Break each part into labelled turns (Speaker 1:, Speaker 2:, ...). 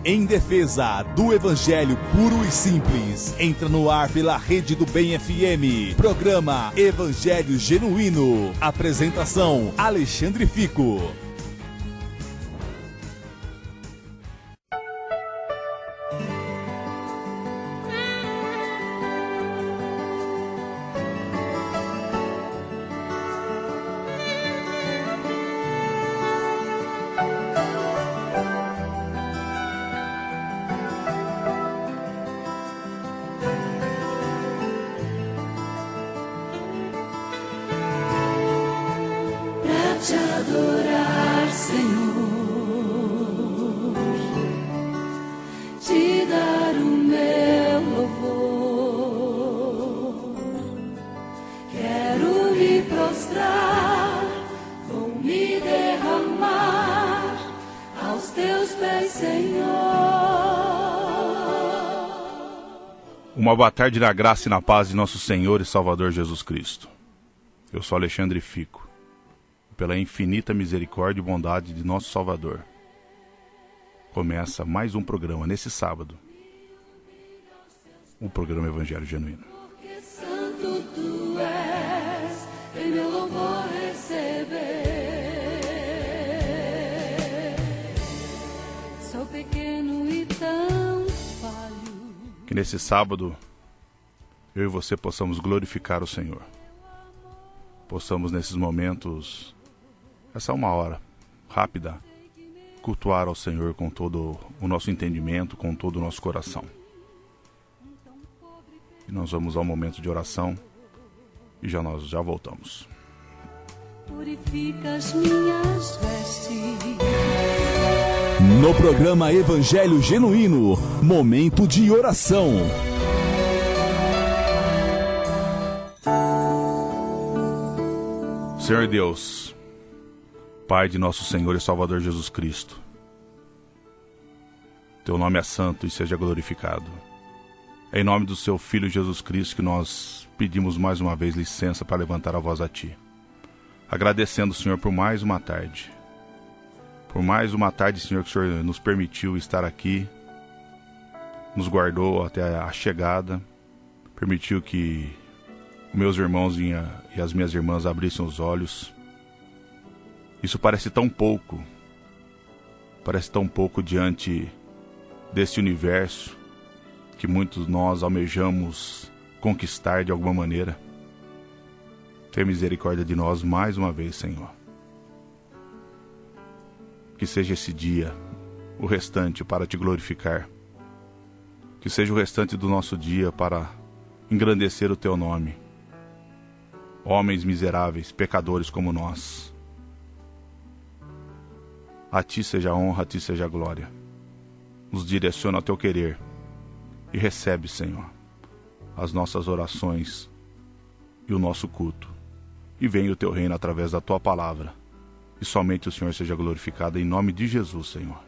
Speaker 1: em defesa do Evangelho puro e simples. Entra no ar pela Rede do Bem FM. Programa Evangelho Genuíno. Apresentação: Alexandre Fico.
Speaker 2: Te adorar, Senhor, te dar o meu louvor. Quero me prostrar, vou me derramar aos teus pés, Senhor.
Speaker 3: Uma boa tarde na graça e na paz de nosso Senhor e Salvador Jesus Cristo. Eu sou Alexandre Fico. Pela infinita misericórdia e bondade de nosso Salvador, começa mais um programa nesse sábado, o programa Evangelho Genuíno.
Speaker 2: Porque santo tu és, em meu louvor receber. Sou pequeno e tão falho.
Speaker 3: Que nesse sábado, eu e você possamos glorificar o Senhor. Possamos nesses momentos, essa uma hora rápida, cultuar ao Senhor com todo o nosso entendimento, com todo o nosso coração. E nós vamos ao momento de oração e nós já voltamos.
Speaker 2: Purifica as minhas vestes.
Speaker 1: No programa Evangelho Genuíno, momento de oração.
Speaker 3: Senhor Deus, Pai de nosso Senhor e Salvador Jesus Cristo, Teu nome é santo e seja glorificado. É em nome do Seu Filho Jesus Cristo que nós pedimos mais uma vez licença para levantar a voz a Ti. Agradecendo, Senhor, por mais uma tarde. Por mais uma tarde, Senhor, que o Senhor nos permitiu estar aqui, nos guardou até a chegada, permitiu que meus irmãos e as minhas irmãs abrissem os olhos. Isso parece tão pouco diante desse universo que muitos nós almejamos conquistar de alguma maneira. Tenha misericórdia de nós mais uma vez, Senhor. Que seja esse dia, o restante, para Te glorificar. Que seja o restante do nosso dia para engrandecer o Teu nome. Homens miseráveis, pecadores como nós. A Ti seja a honra, a Ti seja a glória. Nos direciona ao Teu querer e recebe, Senhor, as nossas orações e o nosso culto. E venha o Teu reino através da Tua palavra. E somente o Senhor seja glorificado em nome de Jesus, Senhor.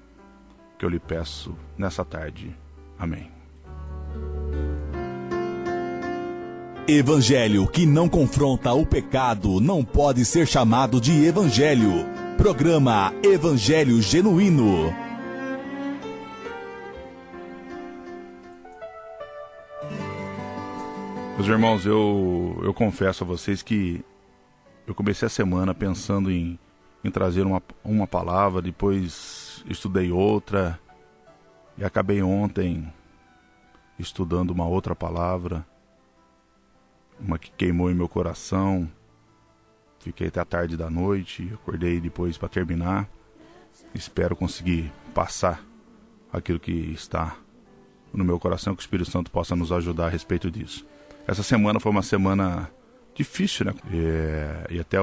Speaker 3: Que eu lhe peço nessa tarde. Amém.
Speaker 1: Evangelho que não confronta o pecado não pode ser chamado de evangelho. Programa Evangelho Genuíno.
Speaker 3: Meus irmãos, eu confesso a vocês que eu comecei a semana pensando em trazer uma palavra, depois estudei outra e acabei ontem estudando uma outra palavra, uma que queimou em meu coração. Fiquei até a tarde da noite, acordei depois para terminar. Espero conseguir passar aquilo que está no meu coração, que o Espírito Santo possa nos ajudar a respeito disso. Essa semana foi uma semana difícil, né? E até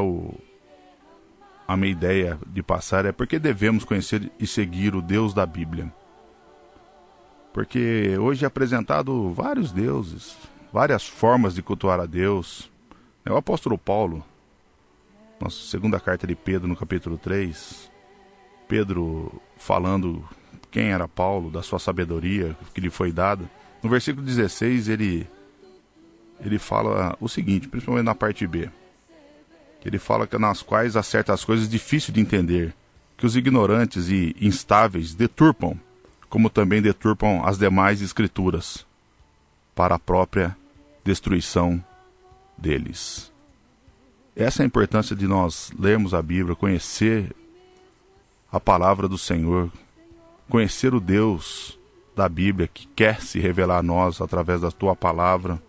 Speaker 3: a minha ideia de passar é porque devemos conhecer e seguir o Deus da Bíblia. Porque hoje é apresentado vários deuses, várias formas de cultuar a Deus. O apóstolo Paulo, nossa segunda carta de Pedro, no capítulo 3, Pedro falando quem era Paulo, da sua sabedoria que lhe foi dada. No versículo 16, ele fala o seguinte, principalmente na parte B. Ele fala que nas quais há certas coisas difíceis de entender, que os ignorantes e instáveis deturpam, como também deturpam as demais escrituras, para a própria destruição deles. Essa é a importância de nós lermos a Bíblia, conhecer a palavra do Senhor, conhecer o Deus da Bíblia que quer se revelar a nós através da tua palavra,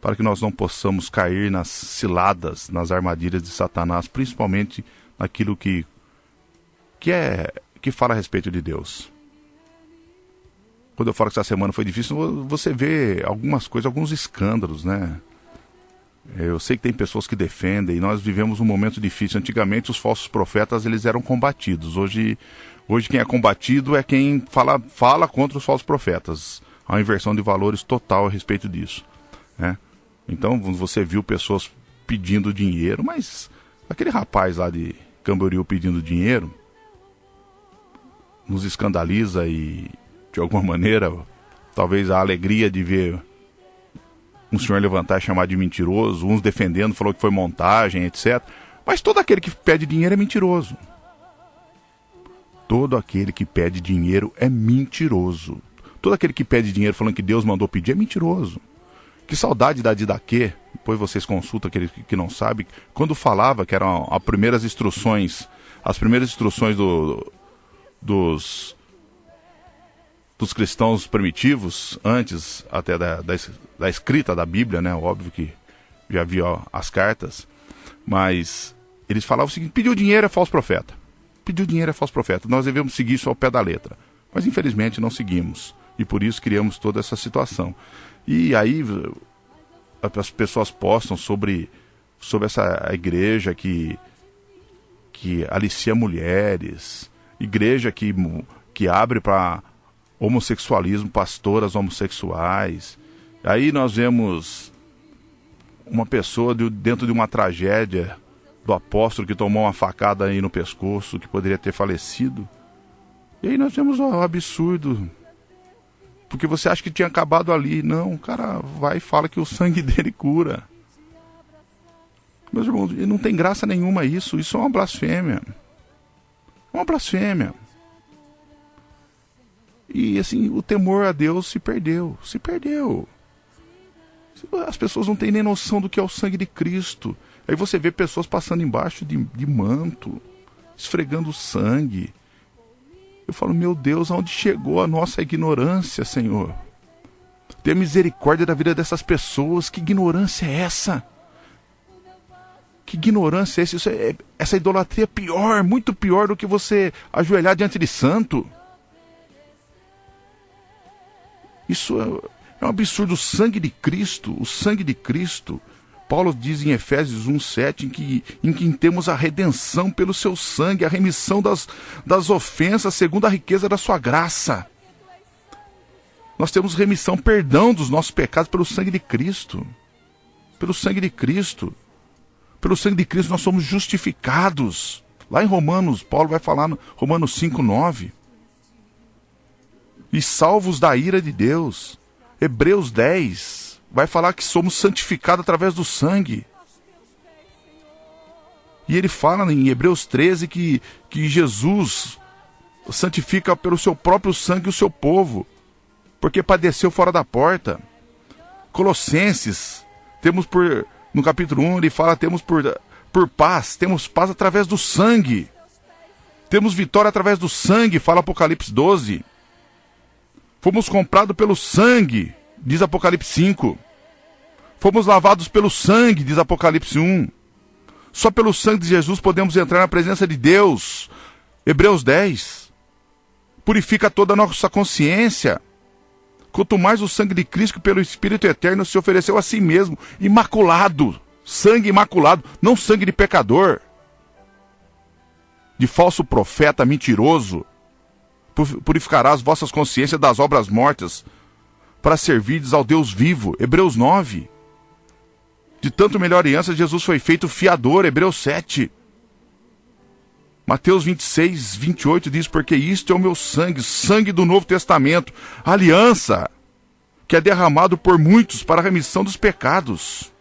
Speaker 3: para que nós não possamos cair nas ciladas, nas armadilhas de Satanás, principalmente naquilo que fala a respeito de Deus. Quando eu falo que essa semana foi difícil, você vê algumas coisas, alguns escândalos, né? Eu sei que tem pessoas que defendem, e nós vivemos um momento difícil. Antigamente os falsos profetas eles eram combatidos. Hoje quem é combatido é quem fala contra os falsos profetas. Há uma inversão de valores total a respeito disso, né? Então você viu pessoas pedindo dinheiro, mas aquele rapaz lá de Camboriú pedindo dinheiro nos escandaliza e, de alguma maneira, talvez a alegria de ver um senhor levantar e chamar de mentiroso, uns defendendo, falou que foi montagem, etc. Mas todo aquele que pede dinheiro é mentiroso. Todo aquele que pede dinheiro é mentiroso. Todo aquele que pede dinheiro falando que Deus mandou pedir é mentiroso. Que saudade da Didaquê, depois vocês consultam aquele que não sabe, quando falava que eram as primeiras instruções dos cristãos primitivos, antes até da escrita da Bíblia, né? Óbvio que já havia as cartas, mas eles falavam o seguinte: pediu dinheiro é falso profeta. Pediu dinheiro é falso profeta. Nós devemos seguir isso ao pé da letra. Mas infelizmente não seguimos. E por isso criamos toda essa situação. E aí as pessoas postam sobre essa igreja que alicia mulheres, igreja que abre para homossexualismo, pastoras homossexuais. Aí nós vemos uma pessoa dentro de uma tragédia do apóstolo que tomou uma facada aí no pescoço, que poderia ter falecido. E aí nós vemos um absurdo, porque você acha que tinha acabado ali. Não, o cara vai e fala que o sangue dele cura. Meus irmãos, não tem graça nenhuma isso é uma blasfêmia. É uma blasfêmia. E assim, o temor a Deus se perdeu. As pessoas não têm nem noção do que é o sangue de Cristo. Aí você vê pessoas passando embaixo de manto, esfregando sangue. Eu falo, meu Deus, aonde chegou a nossa ignorância, Senhor? Tenha misericórdia da vida dessas pessoas. Que ignorância é essa? Que ignorância é essa? Essa idolatria é pior, muito pior do que você ajoelhar diante de santo. Isso é um absurdo. O sangue de Cristo. Paulo diz em Efésios 1:7 em que temos a redenção pelo seu sangue, a remissão das ofensas segundo a riqueza da sua graça. Nós temos remissão, perdão dos nossos pecados pelo sangue de Cristo. Pelo sangue de Cristo. Pelo sangue de Cristo nós somos justificados. Lá em Romanos, Paulo vai falar no Romanos 5:9. E salvos da ira de Deus. Hebreus 10 vai falar que somos santificados através do sangue. E ele fala em Hebreus 13 que Jesus santifica pelo seu próprio sangue o seu povo, porque padeceu fora da porta. Colossenses, no capítulo 1, ele fala, temos por paz, temos paz através do sangue. Temos vitória através do sangue, fala Apocalipse 12. Fomos comprados pelo sangue, diz Apocalipse 5. Fomos lavados pelo sangue, diz Apocalipse 1. Só pelo sangue de Jesus podemos entrar na presença de Deus. Hebreus 10. Purifica toda a nossa consciência. Quanto mais o sangue de Cristo, que pelo Espírito Eterno se ofereceu a si mesmo, imaculado. Sangue imaculado, não sangue de pecador, de falso profeta, mentiroso. Purificará as vossas consciências das obras mortas, para servirdes ao Deus vivo. Hebreus 9. De tanto melhor aliança, Jesus foi feito fiador. Hebreus 7. Mateus 26:28 diz, porque isto é o meu sangue, sangue do Novo Testamento, aliança, que é derramado por muitos para a remissão dos pecados.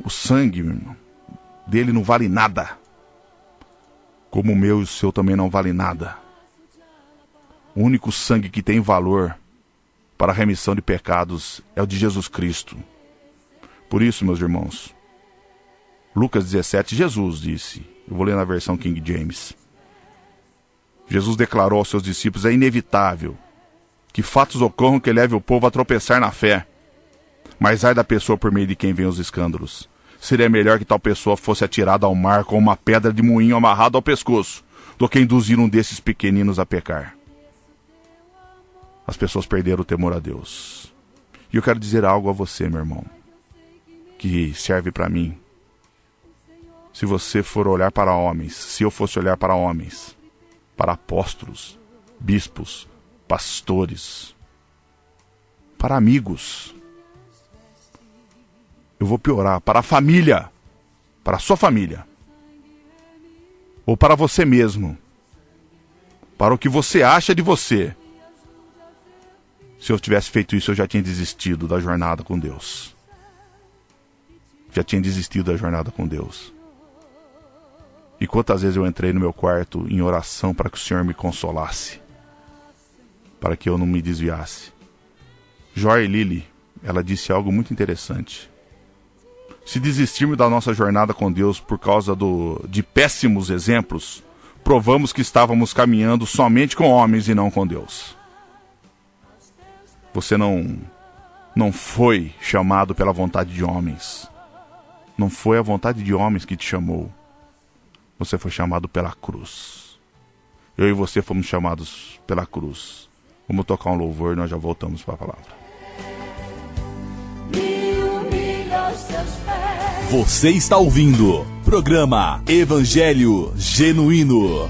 Speaker 3: O sangue, meu irmão, dele não vale nada como o meu e o seu também não vale nada. O único sangue que tem valor para a remissão de pecados é o de Jesus Cristo. Por isso, meus irmãos, Lucas 17, Jesus disse, eu vou ler na versão King James. Jesus declarou aos seus discípulos, é inevitável que fatos ocorram que leve o povo a tropeçar na fé. Mas ai da pessoa por meio de quem vem os escândalos. Seria melhor que tal pessoa fosse atirada ao mar com uma pedra de moinho amarrada ao pescoço, do que induzir um desses pequeninos a pecar. As pessoas perderam o temor a Deus. E eu quero dizer algo a você, meu irmão, que serve para mim. Se você for olhar para homens, se eu fosse olhar para homens, para apóstolos, bispos, pastores, para amigos, eu vou piorar, para a família, para a sua família, ou para você mesmo, para o que você acha de você. Se eu tivesse feito isso, eu já tinha desistido da jornada com Deus. Já tinha desistido da jornada com Deus. E quantas vezes eu entrei no meu quarto em oração para que o Senhor me consolasse, para que eu não me desviasse. Joy Lilly, ela disse algo muito interessante. Se desistirmos da nossa jornada com Deus por causa de péssimos exemplos, provamos que estávamos caminhando somente com homens e não com Deus. Você não foi chamado pela vontade de homens. Não foi a vontade de homens que te chamou. Você foi chamado pela cruz. Eu e você fomos chamados pela cruz. Vamos tocar um louvor e nós já voltamos para a palavra.
Speaker 1: Você está ouvindo programa Evangelho Genuíno.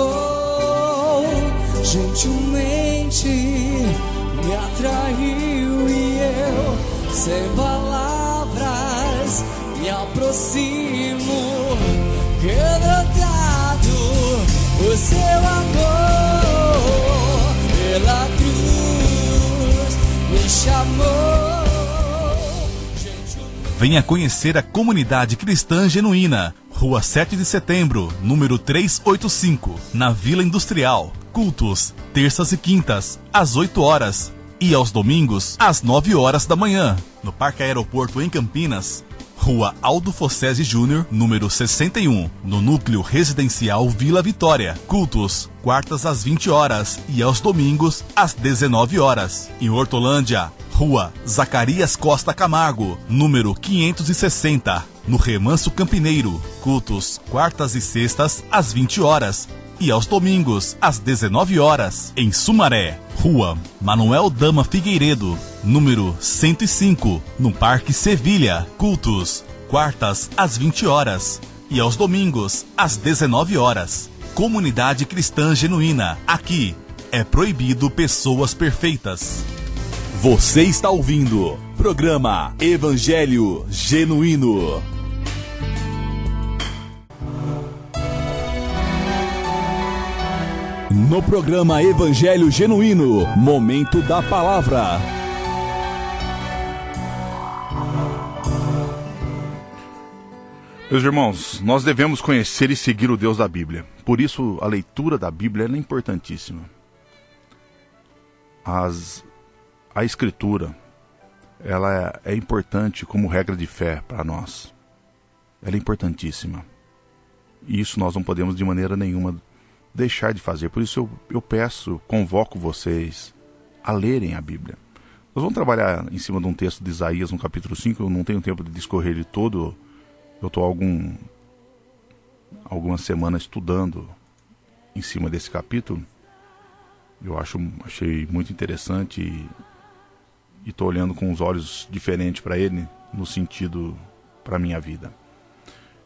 Speaker 4: amou, gentilmente me atraiu e eu, sem palavras, me aproximo, quebrantado o seu amor, pela cruz me chamou.
Speaker 1: Venha conhecer a Comunidade Cristã Genuína, Rua 7 de Setembro, número 385, na Vila Industrial. Cultos, terças e quintas, às 8 horas. E aos domingos, às 9 horas da manhã. No Parque Aeroporto em Campinas, Rua Aldo Fossese Júnior, número 61, no Núcleo Residencial Vila Vitória. Cultos, quartas às 20 horas e aos domingos, às 19 horas. Em Hortolândia, Rua Zacarias Costa Camargo, número 560, no Remanso Campineiro. Cultos, quartas e sextas, às 20 horas. E aos domingos, às 19 horas. Em Sumaré, Rua Manuel Dama Figueiredo, número 105, no Parque Sevilha. Cultos, quartas às 20 horas. E aos domingos, às 19 horas. Comunidade Cristã Genuína. Aqui é proibido pessoas perfeitas.
Speaker 5: Você está ouvindo programa Evangelho Genuíno. No programa Evangelho Genuíno, momento da palavra.
Speaker 3: Meus irmãos, nós devemos conhecer e seguir o Deus da Bíblia. Por isso, a leitura da Bíblia é importantíssima. A Escritura, ela é importante como regra de fé para nós. Ela é importantíssima. E isso nós não podemos de maneira nenhuma deixar de fazer. Por isso eu convoco vocês a lerem a Bíblia. Nós vamos trabalhar em cima de um texto de Isaías, no capítulo 5. Eu não tenho tempo de discorrer ele todo. Eu estou algumas semanas estudando em cima desse capítulo. Eu achei muito interessante e estou olhando com os olhos diferentes para ele, no sentido para a minha vida.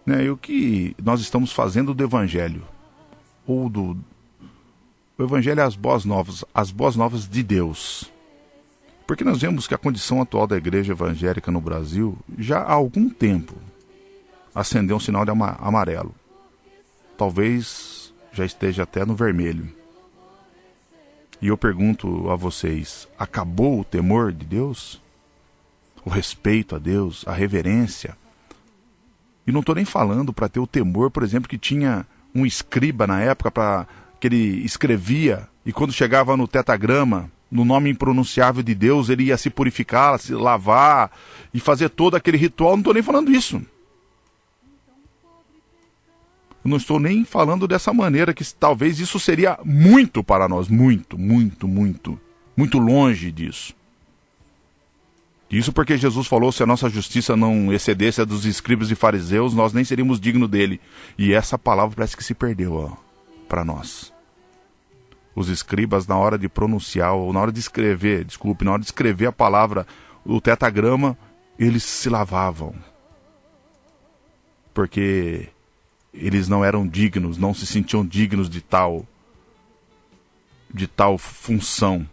Speaker 3: E o que nós estamos fazendo do Evangelho? O Evangelho é as boas novas de Deus. Porque nós vemos que a condição atual da igreja evangélica no Brasil, já há algum tempo, acendeu um sinal de amarelo. Talvez já esteja até no vermelho. E eu pergunto a vocês, acabou o temor de Deus? O respeito a Deus, a reverência? E não estou nem falando para ter o temor, por exemplo, que tinha um escriba na época que ele escrevia e quando chegava no tetagrama, no nome impronunciável de Deus, ele ia se purificar, se lavar e fazer todo aquele ritual. Não estou nem falando isso. Eu não estou nem falando dessa maneira, que talvez isso seria muito para nós, muito longe disso. Isso porque Jesus falou, se a nossa justiça não excedesse a dos escribas e fariseus, nós nem seríamos dignos dele. E essa palavra parece que se perdeu para nós. Os escribas, na hora de pronunciar, ou na hora de escrever, na hora de escrever a palavra, o tetagrama, eles se lavavam. Porque eles não eram dignos, não se sentiam dignos de tal função.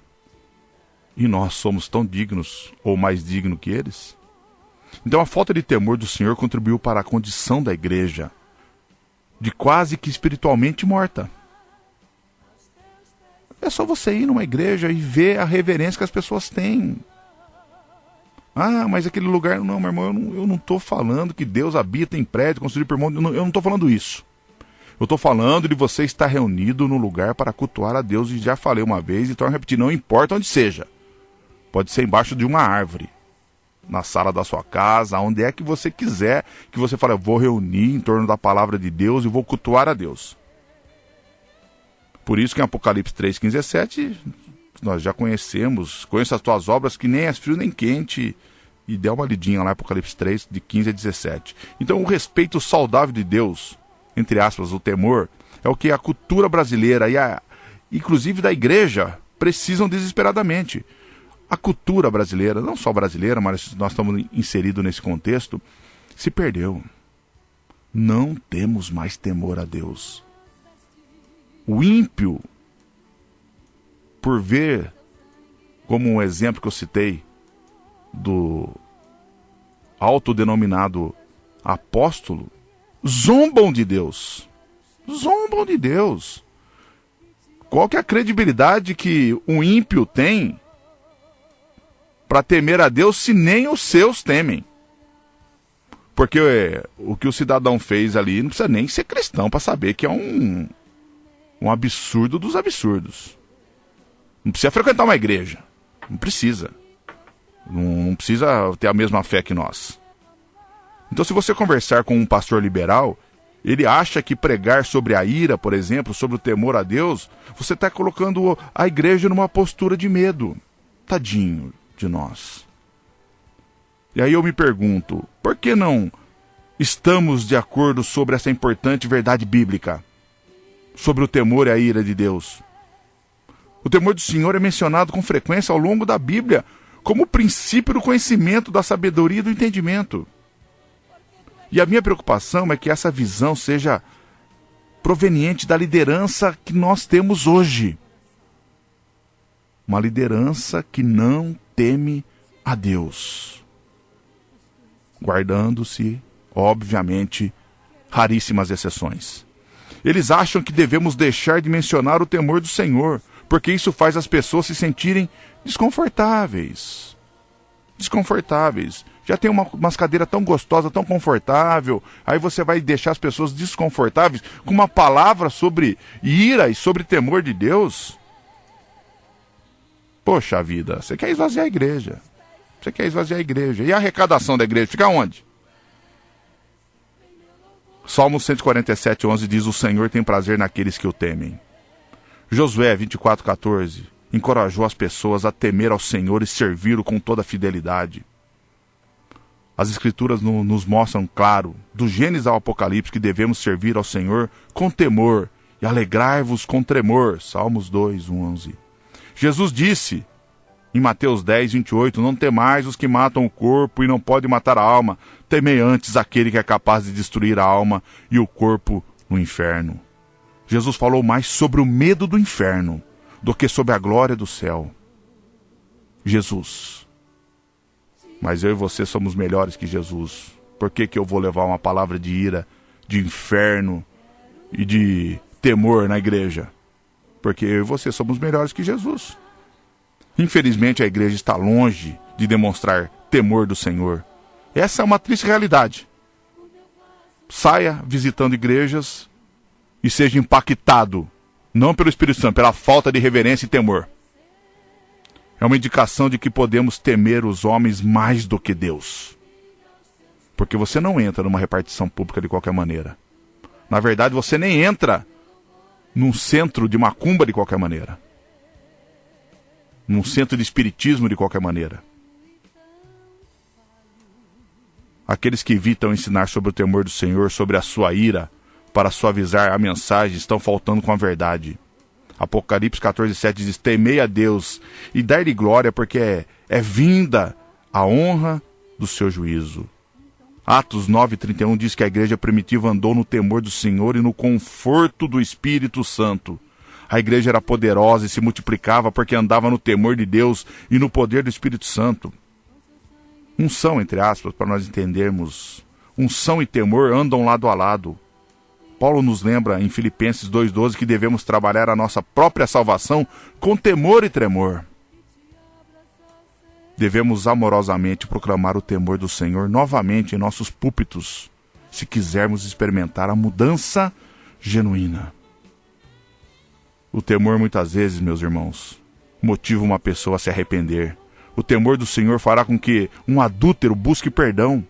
Speaker 3: E nós somos tão dignos, ou mais dignos que eles. Então a falta de temor do Senhor contribuiu para a condição da igreja, de quase que espiritualmente morta. É só você ir numa igreja e ver a reverência que as pessoas têm. Ah, mas aquele lugar... Não, meu irmão, eu não estou falando que Deus habita em prédio, construído por mão... Eu não estou falando isso. Eu estou falando de você estar reunido no lugar para cultuar a Deus. E já falei uma vez e torno a repetir, não importa onde seja. Pode ser embaixo de uma árvore, na sala da sua casa, onde é que você quiser, que você fale, eu vou reunir em torno da palavra de Deus e vou cultuar a Deus. Por isso que em Apocalipse 3, 15 e 17, nós já conheço as tuas obras que nem és frio nem quente, e dê uma lidinha lá em Apocalipse 3, de 15 a 17. Então o respeito saudável de Deus, entre aspas, o temor, é o que a cultura brasileira inclusive da igreja, precisam desesperadamente. A cultura brasileira, não só brasileira, mas nós estamos inseridos nesse contexto, se perdeu. Não temos mais temor a Deus. O ímpio, por ver, como um exemplo que eu citei, do autodenominado apóstolo, zombam de Deus. Zombam de Deus. Qual que é a credibilidade que um ímpio tem para temer a Deus se nem os seus temem? Porque o que o cidadão fez ali não precisa nem ser cristão para saber que é um absurdo dos absurdos. Não precisa frequentar uma igreja. Não precisa. Não precisa ter a mesma fé que nós. Então, se você conversar com um pastor liberal, ele acha que pregar sobre a ira, por exemplo, sobre o temor a Deus, você está colocando a igreja numa postura de medo. Tadinho de nós. E aí eu me pergunto, por que não estamos de acordo sobre essa importante verdade bíblica? Sobre o temor e a ira de Deus. O temor do Senhor é mencionado com frequência ao longo da Bíblia como princípio do conhecimento, da sabedoria e do entendimento. E a minha preocupação é que essa visão seja proveniente da liderança que nós temos hoje. Uma liderança que não teme a Deus. Guardando-se, obviamente, raríssimas exceções. Eles acham que devemos deixar de mencionar o temor do Senhor, porque isso faz as pessoas se sentirem desconfortáveis. Desconfortáveis. Já tem umas cadeiras tão gostosas, tão confortável, aí você vai deixar as pessoas desconfortáveis com uma palavra sobre ira e sobre temor de Deus? Poxa vida, você quer esvaziar a igreja. Você quer esvaziar a igreja. E a arrecadação da igreja fica onde? Salmo 147:11 diz: o Senhor tem prazer naqueles que o temem. Josué 24:14 encorajou as pessoas a temer ao Senhor e servi-lo com toda a fidelidade. As Escrituras nos mostram claro, do Gênesis ao Apocalipse, que devemos servir ao Senhor com temor e alegrai-vos com tremor. Salmos 2:11. Jesus disse em Mateus 10:28, não temais os que matam o corpo e não podem matar a alma, temei antes aquele que é capaz de destruir a alma e o corpo no inferno. Jesus falou mais sobre o medo do inferno do que sobre a glória do céu. Jesus. Mas eu e você somos melhores que Jesus. Por que eu vou levar uma palavra de ira, de inferno e de temor na igreja? Porque eu e você somos melhores que Jesus. Infelizmente a igreja está longe de demonstrar temor do Senhor. Essa é uma triste realidade. Saia visitando igrejas e seja impactado, não pelo Espírito Santo, pela falta de reverência e temor. É uma indicação de que podemos temer os homens mais do que Deus. Porque você não entra numa repartição pública de qualquer maneira. Na verdade, você nem entra num centro de macumba de qualquer maneira. Num centro de espiritismo de qualquer maneira. Aqueles que evitam ensinar sobre o temor do Senhor, sobre a sua ira, para suavizar a mensagem, estão faltando com a verdade. Apocalipse 14:7 diz: temei a Deus e dar-lhe glória, porque é vinda a honra do seu juízo. Atos 9:31 diz que a igreja primitiva andou no temor do Senhor e no conforto do Espírito Santo. A igreja era poderosa e se multiplicava porque andava no temor de Deus e no poder do Espírito Santo. Unção, entre aspas, para nós entendermos. Unção e temor andam lado a lado. Paulo nos lembra em Filipenses 2:12 que devemos trabalhar a nossa própria salvação com temor e tremor. Devemos amorosamente proclamar o temor do Senhor novamente em nossos púlpitos, se quisermos experimentar a mudança genuína. O temor muitas vezes, meus irmãos, motiva uma pessoa a se arrepender. O temor do Senhor fará com que um adúltero busque perdão.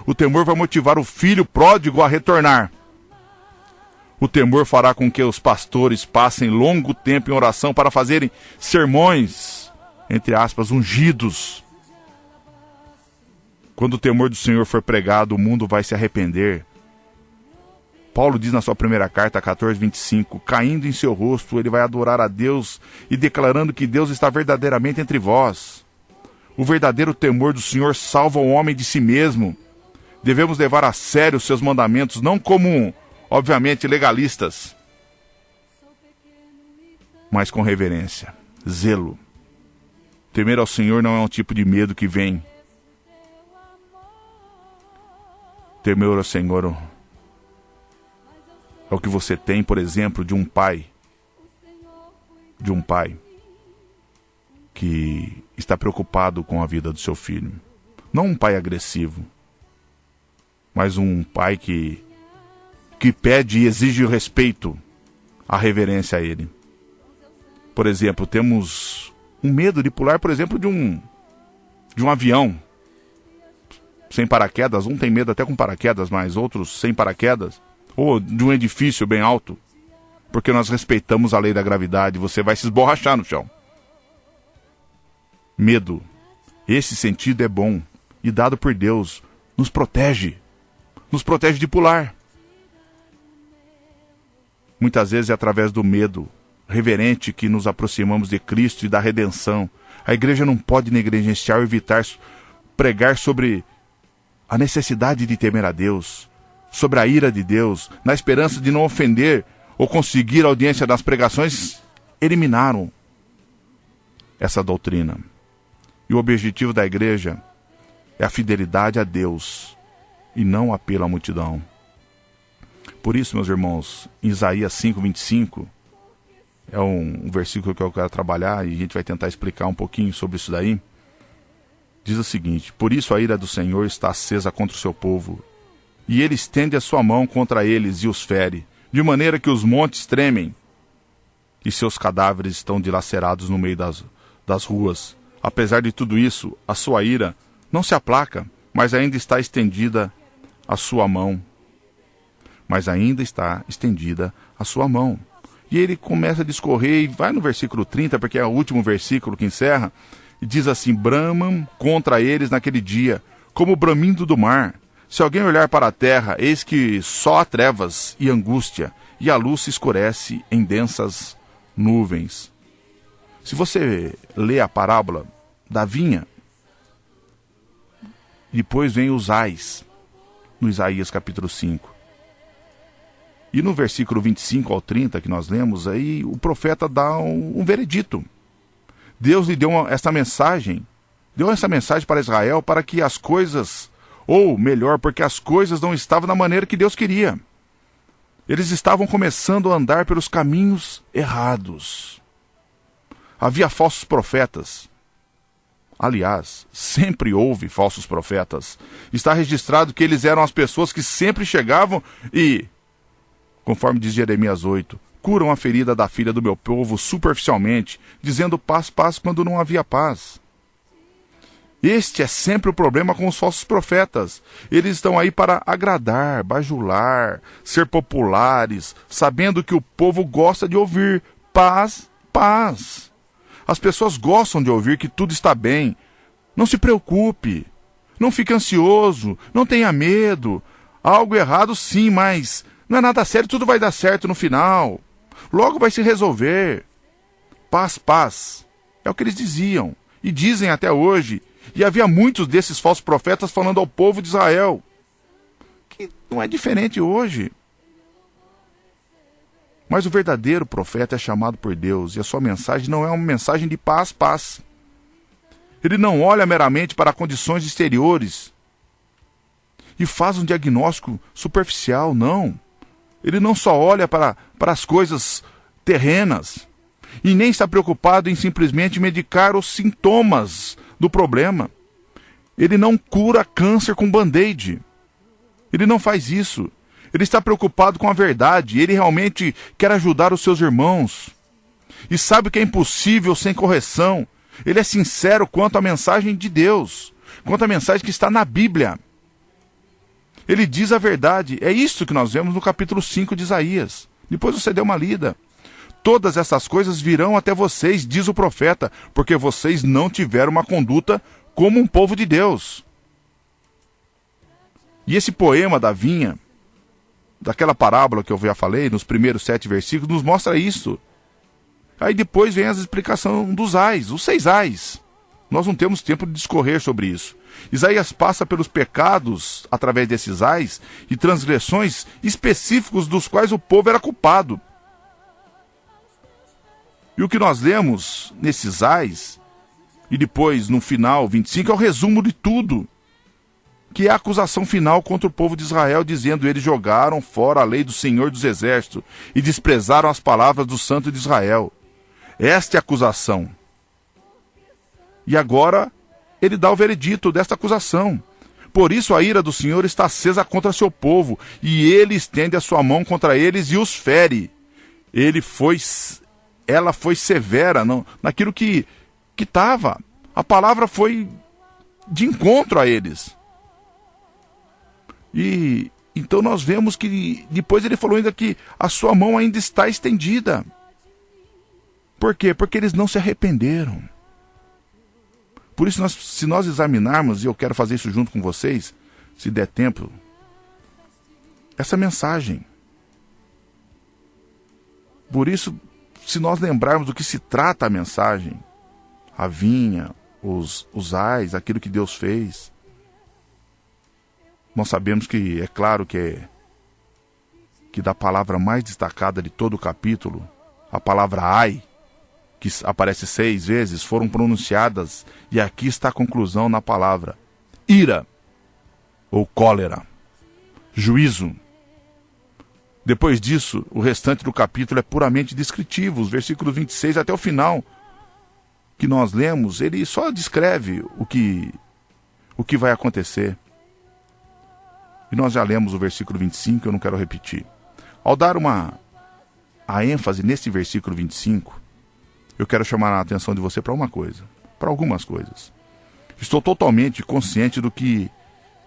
Speaker 3: O temor vai motivar o filho pródigo a retornar. O temor fará com que os pastores passem longo tempo em oração para fazerem sermões, entre aspas, ungidos. Quando o temor do Senhor for pregado, o mundo vai se arrepender. Paulo diz na sua primeira carta, 14:25, caindo em seu rosto, ele vai adorar a Deus e declarando que Deus está verdadeiramente entre vós. O verdadeiro temor do Senhor salva o homem de si mesmo. Devemos levar a sério os seus mandamentos, não como, obviamente, legalistas. mas com reverência, zelo. Temer ao Senhor não é um tipo de medo que vem. Temer ao Senhor é o que você tem, por exemplo, de um pai que está preocupado com a vida do seu filho. Não um pai agressivo, mas um pai que pede e exige o respeito, a reverência a ele. Por exemplo, temos um medo de pular, por exemplo, de um avião sem paraquedas. Um tem medo até com paraquedas, mas outros sem paraquedas. Ou de um edifício bem alto, porque nós respeitamos a lei da gravidade. Você vai se esborrachar no chão. Medo. Esse sentido é bom e dado por Deus. Nos protege de pular. Muitas vezes é através do medo reverente que nos aproximamos de Cristo e da redenção. A igreja não pode negligenciar ou evitar pregar sobre a necessidade de temer a Deus, sobre a ira de Deus, na esperança de não ofender ou conseguir audiência das pregações. Eliminaram essa doutrina. E o objetivo da igreja é a fidelidade a Deus e não apelo à multidão. Por isso, meus irmãos, em Isaías 5:25, é um versículo que eu quero trabalhar e a gente vai tentar explicar um pouquinho sobre isso daí. Diz o seguinte: por isso a ira do Senhor está acesa contra o seu povo, e ele estende a sua mão contra eles e os fere, de maneira que os montes tremem, e seus cadáveres estão dilacerados no meio das ruas. Apesar de tudo isso, a sua ira não se aplaca, mas ainda está estendida a sua mão. E ele começa a discorrer e vai no versículo 30, porque é o último versículo que encerra, e diz assim: bramam contra eles naquele dia, como o bramindo do mar. Se alguém olhar para a terra, eis que só há trevas e angústia, e a luz se escurece em densas nuvens. Se você lê a parábola da vinha, depois vem os ais, no Isaías capítulo 5. E no versículo 25 ao 30 que nós lemos, aí o profeta dá um veredito. Deus lhe deu essa mensagem para Israel, para que as coisas, ou melhor, porque as coisas não estavam da maneira que Deus queria. Eles estavam começando a andar pelos caminhos errados. Havia falsos profetas. Aliás, sempre houve falsos profetas. Está registrado que eles eram as pessoas que sempre chegavam e, conforme diz Jeremias 8, curam a ferida da filha do meu povo superficialmente, dizendo paz, paz, quando não havia paz. Este é sempre o problema com os falsos profetas. Eles estão aí para agradar, bajular, ser populares, sabendo que o povo gosta de ouvir paz, paz. As pessoas gostam de ouvir que tudo está bem. Não se preocupe, não fique ansioso, não tenha medo. Há algo errado sim, mas não é nada sério, tudo vai dar certo no final. Logo vai se resolver. Paz, paz. É o que eles diziam. E dizem até hoje. E havia muitos desses falsos profetas falando ao povo de Israel. Que não é diferente hoje. Mas o verdadeiro profeta é chamado por Deus. E a sua mensagem não é uma mensagem de paz, paz. Ele não olha meramente para condições exteriores e faz um diagnóstico superficial, não. Ele não só olha para as coisas terrenas e nem está preocupado em simplesmente medicar os sintomas do problema. Ele não cura câncer com band-aid. Ele não faz isso. Ele está preocupado com a verdade. Ele realmente quer ajudar os seus irmãos. E sabe que é impossível sem correção. Ele é sincero quanto à mensagem de Deus, quanto à mensagem que está na Bíblia. Ele diz a verdade. É isso que nós vemos no capítulo 5 de Isaías. Depois você dê uma lida. Todas essas coisas virão até vocês, diz o profeta, porque vocês não tiveram uma conduta como um povo de Deus. E esse poema da vinha, daquela parábola que eu já falei, nos primeiros 7 versículos, nos mostra isso. Aí depois vem a explicação dos ais, os 6 ais. Nós não temos tempo de discorrer sobre isso. Isaías passa pelos pecados através desses ais e transgressões específicos dos quais o povo era culpado. E o que nós lemos nesses ais, e depois no final, 25, é o resumo de tudo, que é a acusação final contra o povo de Israel, dizendo: eles jogaram fora a lei do Senhor dos Exércitos e desprezaram as palavras do Santo de Israel. Esta é a acusação. E agora ele dá o veredito desta acusação. Por isso a ira do Senhor está acesa contra seu povo, e ele estende a sua mão contra eles e os fere. Ela foi severa naquilo que estava. A palavra foi de encontro a eles. E então nós vemos que depois ele falou ainda que a sua mão ainda está estendida. Por quê? Porque eles não se arrependeram. Por isso, se nós examinarmos, e eu quero fazer isso junto com vocês, se der tempo, essa mensagem. Por isso, se nós lembrarmos do que se trata a mensagem, a vinha, os ais, aquilo que Deus fez, nós sabemos que, é claro que da palavra mais destacada de todo o capítulo, a palavra ai, que aparece 6 vezes, foram pronunciadas, e aqui está a conclusão na palavra: ira ou cólera, juízo. Depois disso, o restante do capítulo é puramente descritivo. Os versículos 26 até o final que nós lemos, ele só descreve o que vai acontecer. E nós já lemos o versículo 25, eu não quero repetir. Ao dar a ênfase nesse versículo 25, eu quero chamar a atenção de você para algumas coisas. Estou totalmente consciente do que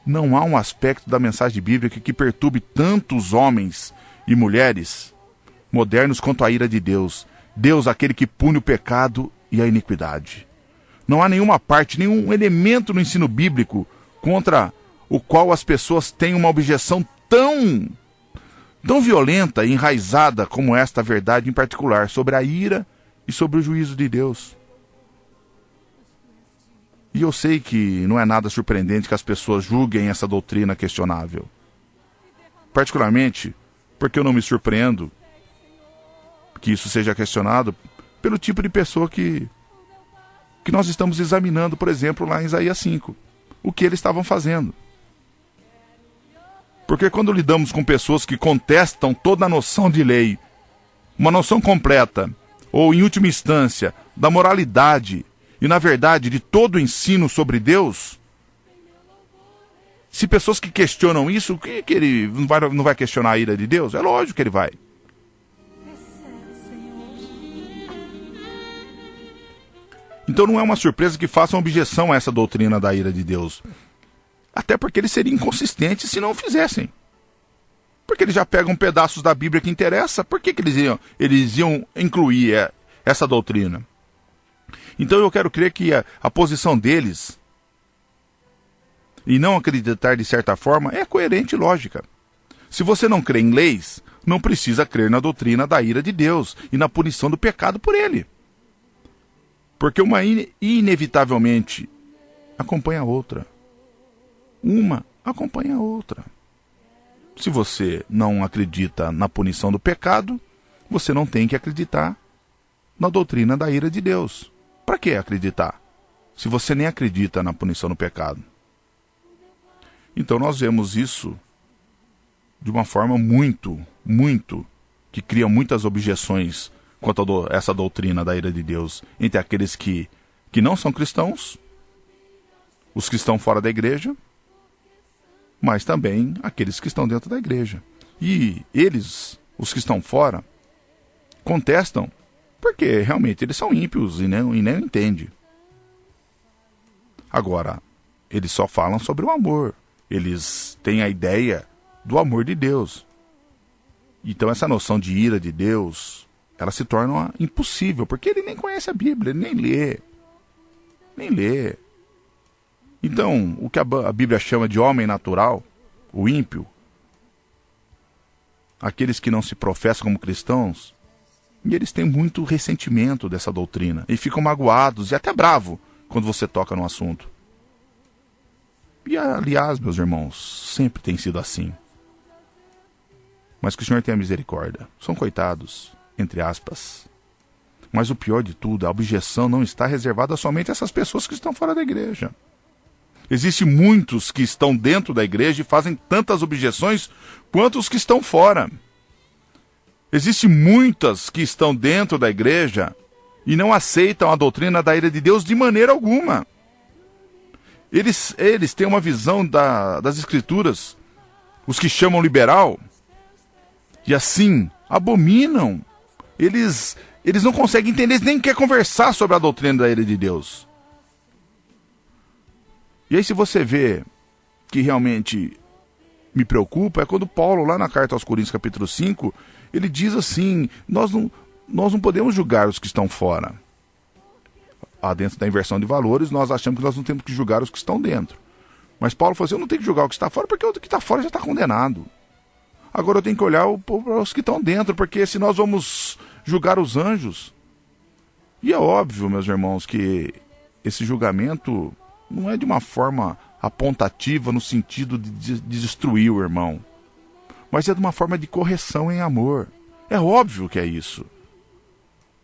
Speaker 3: não há um aspecto da mensagem bíblica que perturbe tantos homens e mulheres modernos quanto a ira de Deus. Deus, aquele que pune o pecado e a iniquidade. Não há nenhuma parte, nenhum elemento no ensino bíblico contra o qual as pessoas têm uma objeção tão violenta e enraizada como esta verdade em particular, sobre a ira e sobre o juízo de Deus. E eu sei que não é nada surpreendente que as pessoas julguem essa doutrina questionável. Particularmente porque eu não me surpreendo que isso seja questionado pelo tipo de pessoa que nós estamos examinando, por exemplo, lá em Isaías 5. O que eles estavam fazendo. Porque quando lidamos com pessoas que contestam toda a noção de lei, uma noção completa, ou em última instância, da moralidade e, na verdade, de todo o ensino sobre Deus, se pessoas que questionam isso, o que ele não vai questionar a ira de Deus? É lógico que ele vai. Então não é uma surpresa que façam objeção a essa doutrina da ira de Deus. Até porque eles seriam inconsistentes se não o fizessem. Porque eles já pegam pedaços da Bíblia que interessa, por que eles iam incluir essa doutrina? Então eu quero crer que a posição deles, e não acreditar de certa forma, é coerente e lógica. Se você não crê em leis, não precisa crer na doutrina da ira de Deus e na punição do pecado por ele. Porque uma inevitavelmente acompanha a outra. Uma acompanha a outra. Se você não acredita na punição do pecado, você não tem que acreditar na doutrina da ira de Deus. Para que acreditar, se você nem acredita na punição do pecado? Então nós vemos isso de uma forma muito, que cria muitas objeções quanto a essa doutrina da ira de Deus entre aqueles que não são cristãos, os que estão fora da igreja, mas também aqueles que estão dentro da igreja. E eles, os que estão fora, contestam porque realmente eles são ímpios e nem entendem. Agora, eles só falam sobre o amor. Eles têm a ideia do amor de Deus. Então essa noção de ira de Deus, ela se torna impossível, porque ele nem conhece a Bíblia, ele nem lê. Então, o que a Bíblia chama de homem natural, o ímpio, aqueles que não se professam como cristãos, e eles têm muito ressentimento dessa doutrina, e ficam magoados e até bravos quando você toca no assunto. E aliás, meus irmãos, sempre tem sido assim. Mas que o Senhor tenha misericórdia. São coitados, entre aspas. Mas o pior de tudo, a objeção não está reservada somente a essas pessoas que estão fora da igreja. Existem muitos que estão dentro da igreja e fazem tantas objeções quanto os que estão fora. Existem muitas que estão dentro da igreja e não aceitam a doutrina da ira de Deus de maneira alguma. Eles têm uma visão das Escrituras, os que chamam liberal, e assim abominam. Eles não conseguem entender, eles nem querem conversar sobre a doutrina da ira de Deus. E aí, se você vê que realmente me preocupa, é quando Paulo, lá na carta aos Coríntios, capítulo 5, ele diz assim: nós não podemos julgar os que estão fora. Dentro da inversão de valores, nós achamos que nós não temos que julgar os que estão dentro. Mas Paulo falou assim: eu não tenho que julgar o que está fora, porque o que está fora já está condenado. Agora eu tenho que olhar os que estão dentro, porque se nós vamos julgar os anjos... E é óbvio, meus irmãos, que esse julgamento não é de uma forma apontativa no sentido de destruir o irmão, mas é de uma forma de correção em amor. É óbvio que é isso.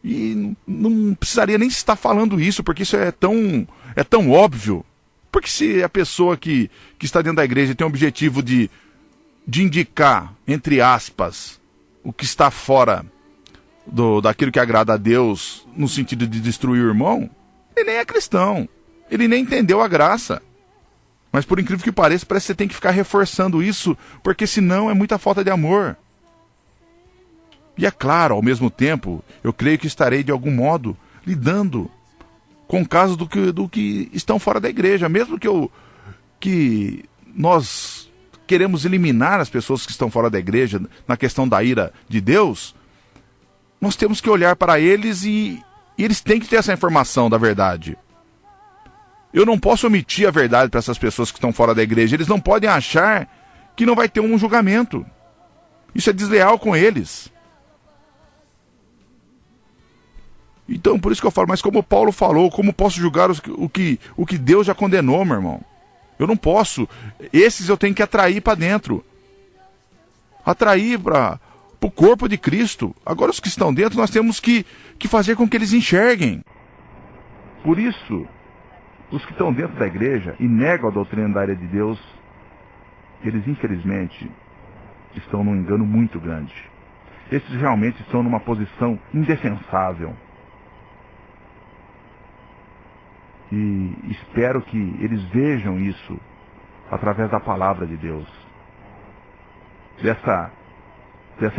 Speaker 3: E não precisaria nem estar falando isso, porque isso é tão óbvio. Porque se a pessoa que está dentro da igreja tem o objetivo de indicar, entre aspas, o que está fora daquilo que agrada a Deus, no sentido de destruir o irmão, ele nem é cristão. Ele nem entendeu a graça. Mas por incrível que pareça, parece que você tem que ficar reforçando isso, porque senão é muita falta de amor. E é claro, ao mesmo tempo, eu creio que estarei de algum modo lidando com casos do que estão fora da igreja. Mesmo que nós queremos eliminar as pessoas que estão fora da igreja na questão da ira de Deus, nós temos que olhar para eles e eles têm que ter essa informação da verdade. Eu não posso omitir a verdade para essas pessoas que estão fora da igreja. Eles não podem achar que não vai ter um julgamento. Isso é desleal com eles. Então, por isso que eu falo, mas como Paulo falou, como posso julgar o que Deus já condenou, meu irmão? Eu não posso. Esses eu tenho que atrair para dentro. Atrair para o corpo de Cristo. Agora, os que estão dentro, nós temos que fazer com que eles enxerguem. Por isso, os que estão dentro da igreja e negam a doutrina da ira de Deus, eles, infelizmente, estão num engano muito grande. Esses realmente estão numa posição indefensável. E espero que eles vejam isso através da palavra de Deus. Dessa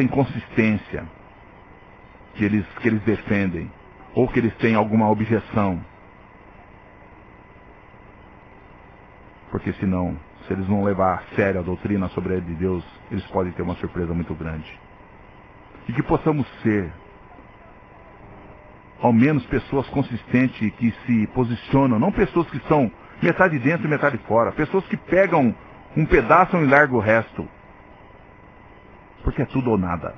Speaker 3: inconsistência que eles defendem, ou que eles têm alguma objeção. Porque senão, se eles não levar a sério a doutrina sobre a ira de Deus, eles podem ter uma surpresa muito grande. E que possamos ser, ao menos, pessoas consistentes que se posicionam, não pessoas que são metade dentro e metade fora, pessoas que pegam um pedaço e largam o resto. Porque é tudo ou nada.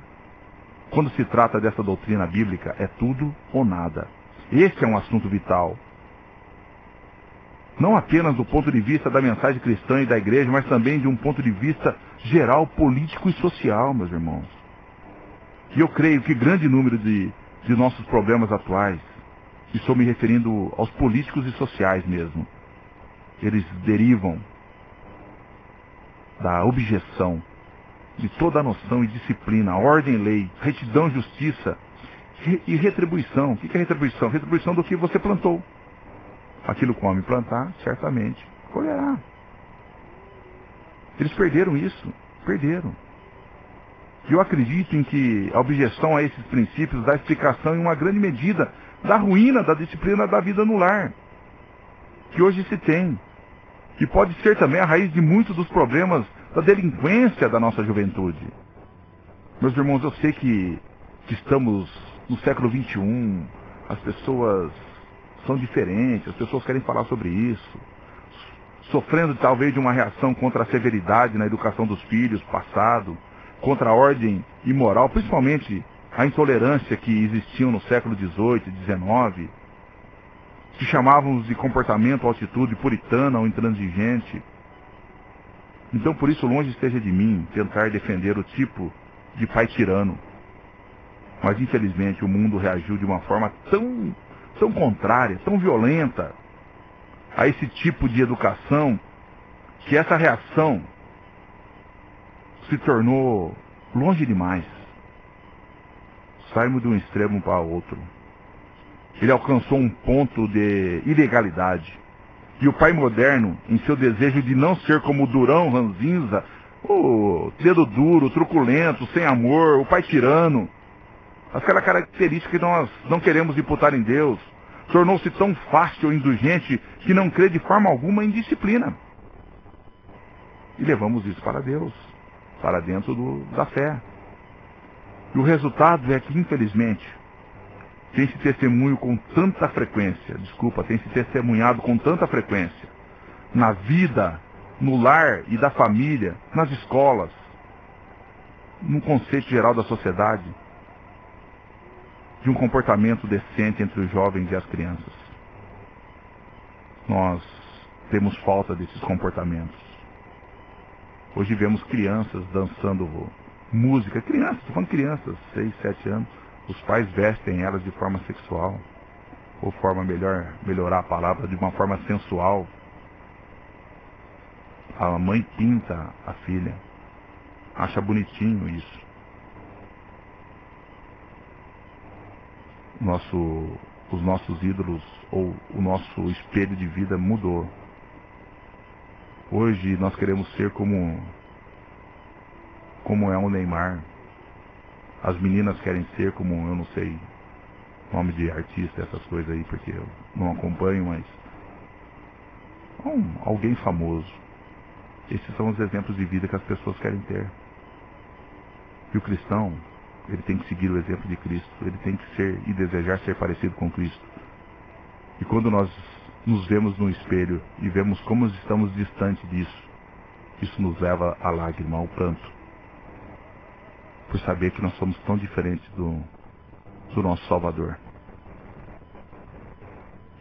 Speaker 3: Quando se trata dessa doutrina bíblica, é tudo ou nada. Esse é um assunto vital. Não apenas do ponto de vista da mensagem cristã e da igreja, mas também de um ponto de vista geral, político e social, meus irmãos. E eu creio que grande número de nossos problemas atuais, e estou me referindo aos políticos e sociais mesmo, eles derivam da objeção de toda a noção e disciplina, ordem, lei, retidão, justiça e retribuição. O que é retribuição? Retribuição do que você plantou. Aquilo que o homem plantar, certamente colherá. Eles perderam isso. Perderam. E eu acredito em que a objeção a esses princípios dá explicação em uma grande medida da ruína da disciplina da vida no lar, que hoje se tem. E pode ser também a raiz de muitos dos problemas da delinquência da nossa juventude. Meus irmãos, eu sei que estamos no século XXI, as pessoas são diferentes, as pessoas querem falar sobre isso, sofrendo talvez de uma reação contra a severidade na educação dos filhos, passado, contra a ordem imoral, principalmente a intolerância que existiam no século XVIII e XIX, que chamávamos de comportamento ou atitude puritana ou intransigente. Então, por isso, longe esteja de mim tentar defender o tipo de pai tirano. Mas infelizmente o mundo reagiu de uma forma tão contrária, tão violenta a esse tipo de educação, que essa reação se tornou longe demais. Saímos de um extremo para outro. Ele alcançou um ponto de ilegalidade. E o pai moderno, em seu desejo de não ser como o durão, ranzinza, o dedo duro, truculento, sem amor, o pai tirano, aquela característica que nós não queremos imputar em Deus, tornou-se tão fácil e indulgente que não crê de forma alguma em disciplina. E levamos isso para Deus, para dentro da fé. E o resultado é que, infelizmente, tem se testemunhado com tanta frequência, na vida, no lar e da família, nas escolas, no conceito geral da sociedade, de um comportamento decente entre os jovens e as crianças. Nós temos falta desses comportamentos. Hoje vemos crianças dançando música, estou falando crianças, 6, 7 anos, os pais vestem elas de forma sexual, ou forma melhorar a palavra, de uma forma sensual. A mãe pinta a filha, acha bonitinho isso. Os nossos ídolos, ou o nosso espelho de vida mudou. Hoje nós queremos ser como é o Neymar. As meninas querem ser como, eu não sei nome de artista, essas coisas aí, porque eu não acompanho, mas alguém famoso. Esses são os exemplos de vida que as pessoas querem ter. E o cristão, ele tem que seguir o exemplo de Cristo. Ele tem que ser e desejar ser parecido com Cristo. E quando nós nos vemos no espelho e vemos como estamos distantes disso, isso nos leva à lágrima, ao pranto. Por saber que nós somos tão diferentes do nosso Salvador.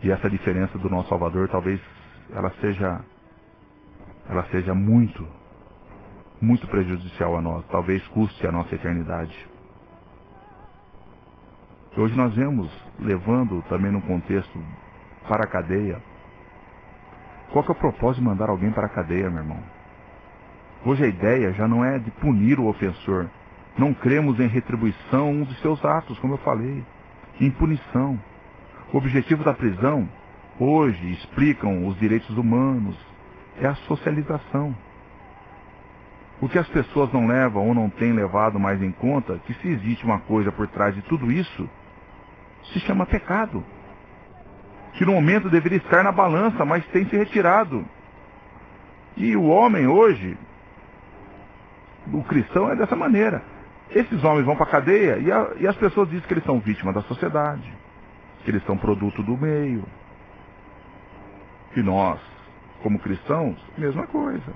Speaker 3: E essa diferença do nosso Salvador, talvez ela seja muito prejudicial a nós. Talvez custe a nossa eternidade. Hoje nós vemos, levando também no contexto para a cadeia. Qual que é o propósito de mandar alguém para a cadeia, meu irmão? Hoje a ideia já não é de punir o ofensor. Não cremos em retribuição dos seus atos, como eu falei, em punição. O objetivo da prisão, hoje, explicam os direitos humanos, é a socialização. O que as pessoas não levam ou não têm levado mais em conta, que se existe uma coisa por trás de tudo isso, se chama pecado. Que no momento deveria estar na balança, mas tem se retirado. E o homem hoje, o cristão é dessa maneira. Esses homens vão para a cadeia e as pessoas dizem que eles são vítimas da sociedade, que eles são produto do meio. E nós, como cristãos, mesma coisa.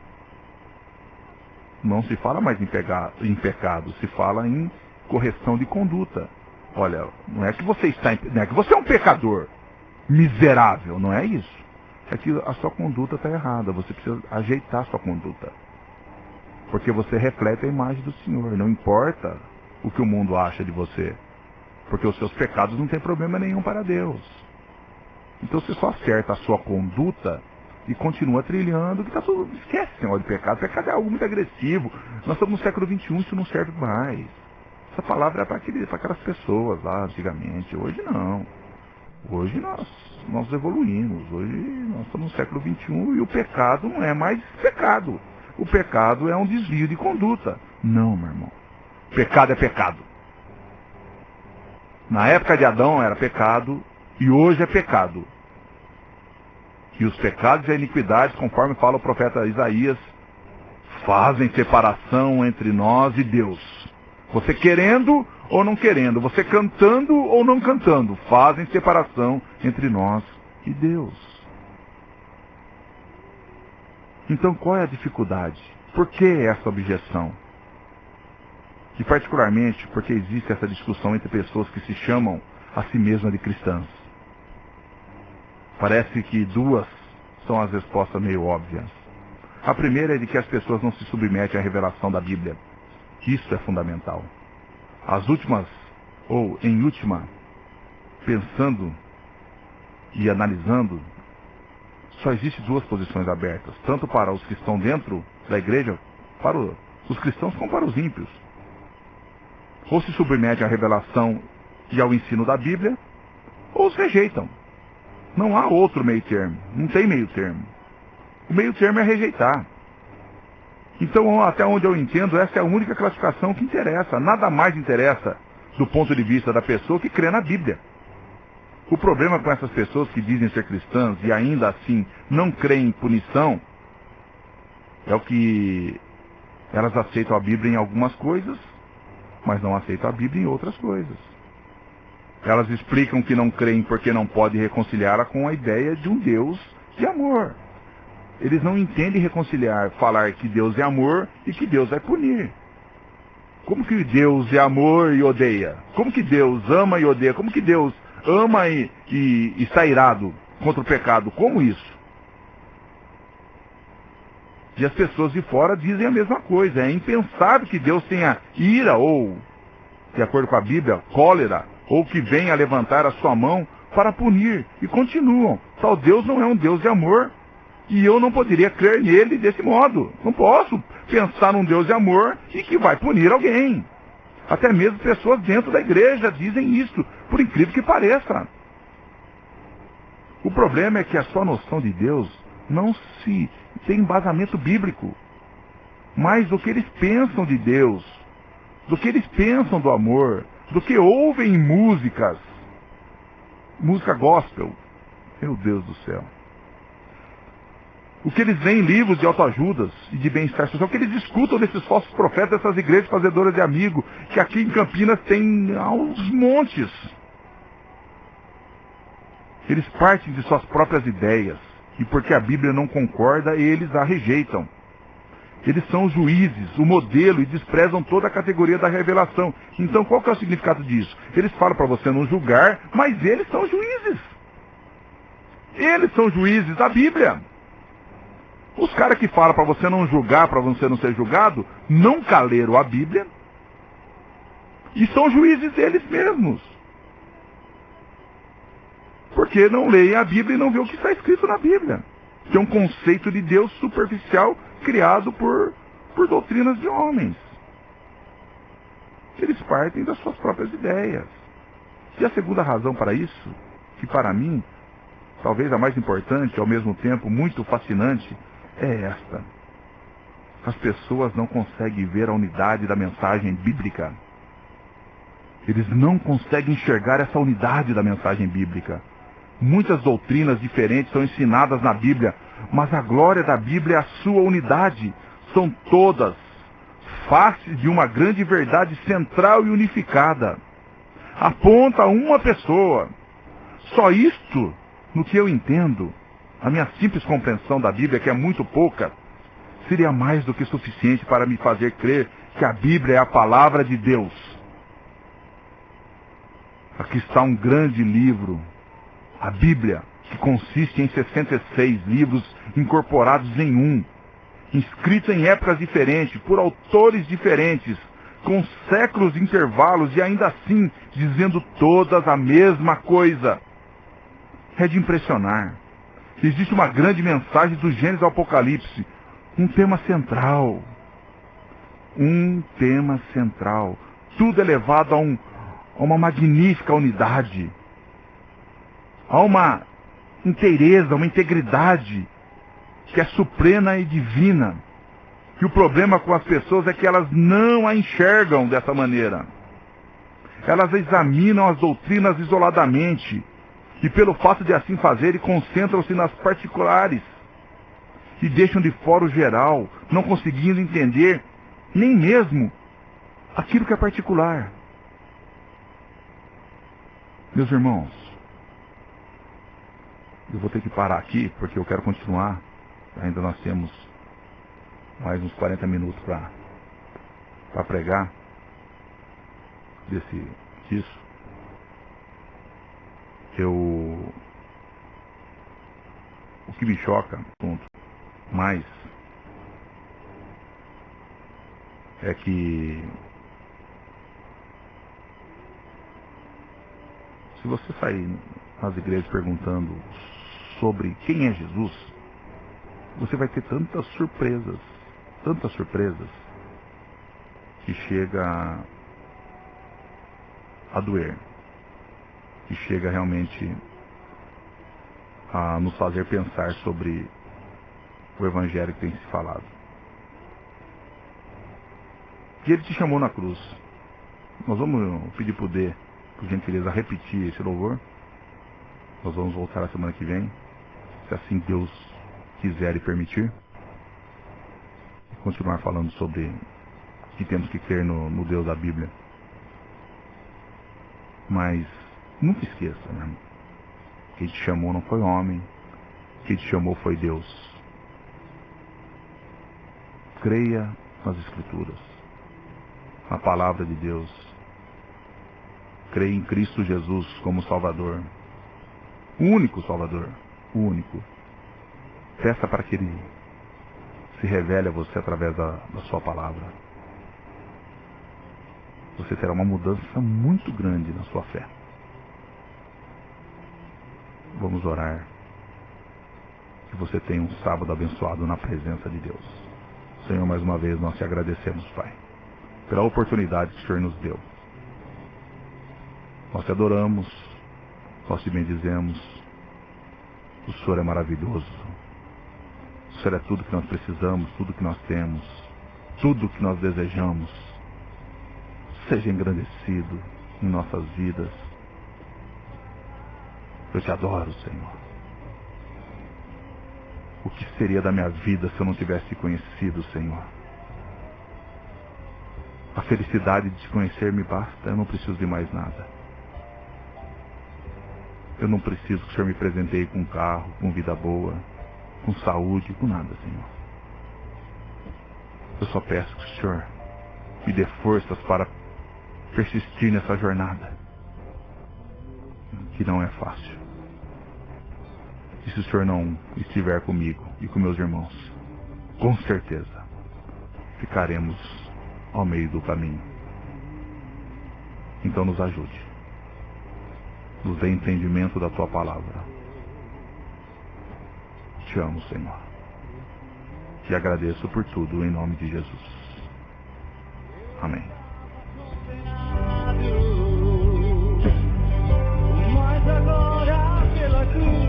Speaker 3: Não se fala mais em pecado, se fala em correção de conduta. Olha, não é que você é um pecador miserável, não é isso. É que a sua conduta está errada, você precisa ajeitar a sua conduta. Porque você reflete a imagem do Senhor, não importa o que o mundo acha de você. Porque os seus pecados não têm problema nenhum para Deus. Então você só acerta a sua conduta e continua trilhando, que tá tudo. Esquece esse negócio de pecado. Pecado é algo muito agressivo. Nós estamos no século XXI, isso não serve mais. Essa palavra é para aquelas pessoas lá antigamente. Hoje não. Hoje nós evoluímos. Hoje nós estamos no século XXI e o pecado não é mais pecado. O pecado é um desvio de conduta. Não, meu irmão. Pecado é pecado. Na época de Adão era pecado e hoje é pecado. E os pecados e a iniquidade, conforme fala o profeta Isaías, fazem separação entre nós e Deus. Você querendo ou não querendo, você cantando ou não cantando, fazem separação entre nós e Deus. Então qual é a dificuldade? Por que essa objeção? E particularmente porque existe essa discussão entre pessoas que se chamam a si mesmas de cristãs. Parece que duas são as respostas meio óbvias. A primeira é de que as pessoas não se submetem à revelação da Bíblia. Isso é fundamental. As últimas ou em última, pensando e analisando, só existem duas posições abertas, tanto para os que estão dentro da igreja, para os cristãos como para os ímpios. Ou se submetem à revelação e ao ensino da Bíblia, ou os rejeitam. Não há outro meio termo, não tem meio termo. O meio termo é rejeitar. Então, até onde eu entendo, essa é a única classificação que interessa. Nada mais interessa do ponto de vista da pessoa que crê na Bíblia. O problema com essas pessoas que dizem ser cristãs e ainda assim não creem em punição é o que elas aceitam a Bíblia em algumas coisas, mas não aceitam a Bíblia em outras coisas. Elas explicam que não creem porque não podem reconciliá-la com a ideia de um Deus de amor. Eles não entendem reconciliar, falar que Deus é amor e que Deus vai punir. Como que Deus é amor e odeia? Como que Deus ama e odeia? Como que Deus ama e está irado contra o pecado? Como isso? E as pessoas de fora dizem a mesma coisa. É impensável que Deus tenha ira ou, de acordo com a Bíblia, cólera, ou que venha levantar a sua mão para punir. E continuam. Tal Deus não é um Deus de amor. E eu não poderia crer nele desse modo. Não posso pensar num Deus de amor e que vai punir alguém. Até mesmo pessoas dentro da igreja dizem isso, por incrível que pareça. O problema é que a sua noção de Deus não se tem embasamento bíblico. Mas do que eles pensam de Deus, do que eles pensam do amor, do que ouvem em músicas, música gospel, meu Deus do céu. O que eles veem em livros de autoajudas e de bem-estar social, o que eles escutam desses falsos profetas, dessas igrejas fazedoras de amigo, que aqui em Campinas tem aos montes. Eles partem de suas próprias ideias, e porque a Bíblia não concorda, eles a rejeitam. Eles são os juízes, o modelo, e desprezam toda a categoria da revelação. Então qual que é o significado disso? Eles falam para você não julgar, mas eles são juízes. Eles são juízes da Bíblia. Os caras que falam para você não julgar, para você não ser julgado, nunca leram a Bíblia e são juízes eles mesmos. Porque não leem a Bíblia e não vê o que está escrito na Bíblia. Que é um conceito de Deus superficial criado por doutrinas de homens. Eles partem das suas próprias ideias. E a segunda razão para isso, que para mim, talvez a mais importante, ao mesmo tempo muito fascinante, é esta. As pessoas não conseguem ver a unidade da mensagem bíblica. Eles não conseguem enxergar essa unidade da mensagem bíblica. Muitas doutrinas diferentes são ensinadas na Bíblia, mas a glória da Bíblia é a sua unidade. São todas faces de uma grande verdade central e unificada. Aponta a uma pessoa. Só isto, no que eu entendo, a minha simples compreensão da Bíblia, que é muito pouca, seria mais do que suficiente para me fazer crer que a Bíblia é a palavra de Deus. Aqui está um grande livro, a Bíblia, que consiste em 66 livros incorporados em um, escrito em épocas diferentes, por autores diferentes, com séculos de intervalos e ainda assim dizendo todas a mesma coisa. É de impressionar. Existe uma grande mensagem do Gênesis ao Apocalipse, um tema central. Um tema central. Tudo é levado a uma magnífica unidade, a uma inteireza, uma integridade que é suprema e divina. E o problema com as pessoas é que elas não a enxergam dessa maneira. Elas examinam as doutrinas isoladamente, e pelo fato de assim fazerem, concentram-se nas particulares, e deixam de fora o geral, não conseguindo entender nem mesmo aquilo que é particular. Meus irmãos, eu vou ter que parar aqui, porque eu quero continuar. Ainda nós temos mais uns 40 minutos para pregar disso. O que me choca mais é que Se você sair nas igrejas perguntando sobre quem é Jesus, você vai ter tantas surpresas, que chega a doer, que chega realmente a nos fazer pensar sobre o evangelho que tem se falado. E ele te chamou na cruz. Nós vamos pedir por gentileza, repetir esse louvor. Nós vamos voltar a semana que vem, se assim Deus quiser e permitir, e continuar falando sobre que temos que crer no Deus da Bíblia. Mas nunca esqueça, meu irmão, quem te chamou não foi homem, quem te chamou foi Deus. Creia nas Escrituras, na palavra de Deus. Creia em Cristo Jesus como Salvador, o único Salvador, o único. Peça para que Ele se revele a você através da sua palavra. Você terá uma mudança muito grande na sua fé. Vamos orar. Que você tenha um sábado abençoado na presença de Deus. Senhor, mais uma vez nós te agradecemos, Pai, pela oportunidade que o Senhor nos deu. Nós te adoramos, nós te bendizemos. O Senhor é maravilhoso. O Senhor é tudo que nós precisamos, tudo que nós temos, tudo que nós desejamos. Seja engrandecido em nossas vidas. Eu te adoro, Senhor. O que seria da minha vida se eu não tivesse te conhecido, Senhor? A felicidade de te conhecer me basta, eu não preciso de mais nada. Eu não preciso que o Senhor me presenteie com carro, com vida boa, com saúde, com nada, Senhor. Eu só peço que o Senhor me dê forças para persistir nessa jornada, que não é fácil. E se o Senhor não estiver comigo e com meus irmãos, com certeza ficaremos ao meio do caminho. Então nos ajude, nos dê entendimento da Tua palavra. Te amo, Senhor. Te agradeço por tudo, em nome de Jesus. Amém.
Speaker 4: Mas agora pela cruz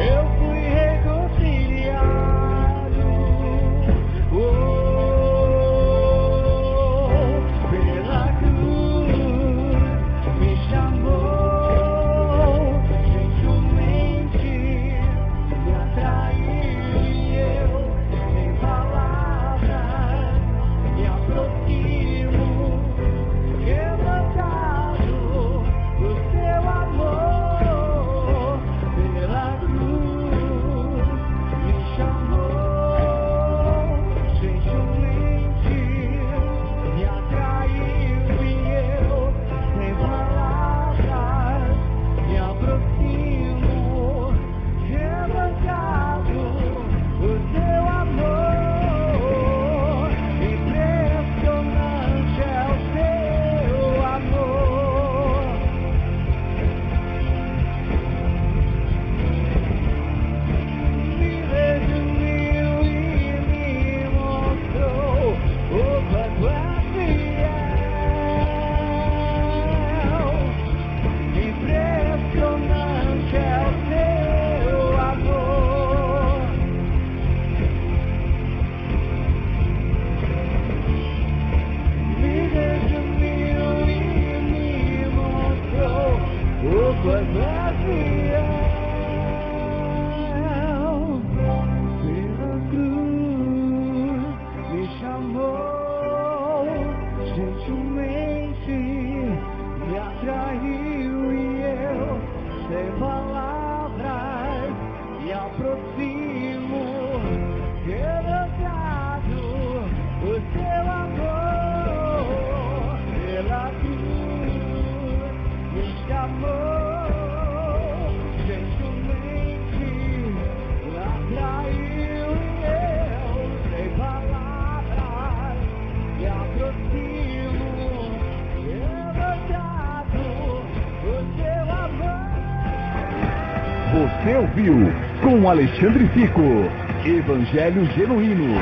Speaker 4: eu fui reconciliado. Pela cruz me chamou gentilmente, me atraiu e eu sem palavras me aproximo, quebrantado do seu amor. Pela cruz me chamou gentilmente, me atraiu e eu sem palavras me aproximo, quebrantado do seu amor. Impressionante é o seu amor. Me redimiu e me mostrou o quanto é fiel. Impressionante é o seu amor. Me redimiu e me mostrou o quanto é fiel. Pela cruz me chamou gentilmente, me atraiu e eu sem palavras me aproximo, quebrantado o seu amor. Pela cruz me chamou gentilmente, me atraiu e eu sem palavras me aproximo, quebrantado
Speaker 5: Você ouviu com Alexandre Fico, Evangelho Genuíno.